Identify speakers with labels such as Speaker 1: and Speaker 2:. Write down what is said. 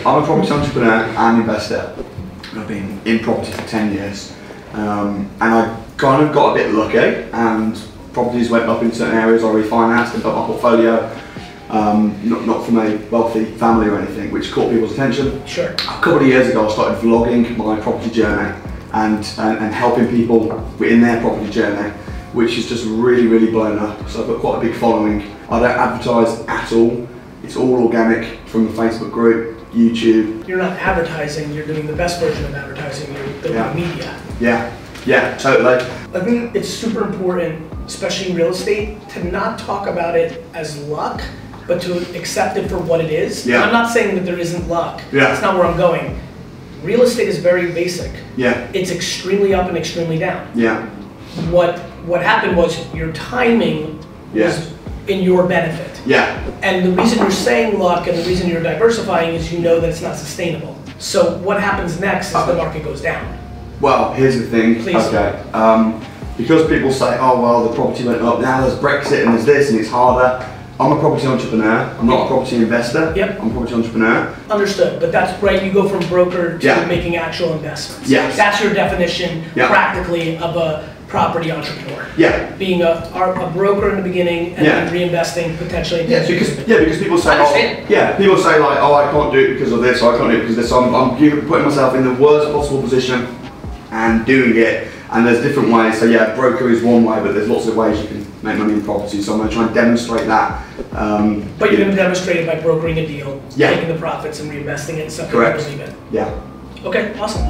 Speaker 1: I'm a property entrepreneur and investor. I've been in property for 10 years. And I kind of got a bit lucky, and properties went up in certain areas. I refinanced and built my portfolio. Not from a wealthy family or anything, which caught people's attention.
Speaker 2: Sure.
Speaker 1: A couple of years ago I started vlogging my property journey and helping people in their property journey, which has just really blown up. So I've got quite a big following. I don't advertise at all. It's all organic from the Facebook group, YouTube.
Speaker 2: You're not advertising, you're doing the best version of advertising, you're building media.
Speaker 1: Yeah, totally.
Speaker 2: I think it's super important, especially in real estate, to not talk about it as luck, but to accept it for what it is.
Speaker 1: Yeah.
Speaker 2: I'm not saying that there isn't luck.
Speaker 1: Yeah.
Speaker 2: That's not where I'm going. Real estate is very basic.
Speaker 1: Yeah.
Speaker 2: It's extremely up and extremely down.
Speaker 1: Yeah.
Speaker 2: What happened was your timing was in your benefit.
Speaker 1: Yeah.
Speaker 2: And the reason you're saying luck and the reason you're diversifying is you know that it's not sustainable. So what happens next is the market goes down.
Speaker 1: Well, here's the thing.
Speaker 2: Please.
Speaker 1: Okay. Because people say, oh well, the property went up, now there's Brexit and there's this and it's harder. I'm a property entrepreneur. I'm not a property investor.
Speaker 2: Yep.
Speaker 1: I'm a property entrepreneur.
Speaker 2: Understood, but that's right, you go from broker to
Speaker 1: Yeah.
Speaker 2: making actual investments.
Speaker 1: Yes.
Speaker 2: That's your definition,
Speaker 1: Yeah.
Speaker 2: practically, of a property entrepreneur.
Speaker 1: Yeah.
Speaker 2: Being a broker in the beginning and then reinvesting potentially.
Speaker 1: Yeah, because people say, people say like, oh, I can't do it because of this, or I can't do it because of this. So I'm putting myself in the worst possible position and doing it. And there's different ways. So yeah, broker is one way, but there's lots of ways you can make money in property. So I'm going to try and demonstrate that.
Speaker 2: But you're going to demonstrate it by brokering a deal,
Speaker 1: Yeah.
Speaker 2: taking the profits and reinvesting it in something
Speaker 1: Correct.
Speaker 2: you believe in.
Speaker 1: Yeah.
Speaker 2: Okay, awesome.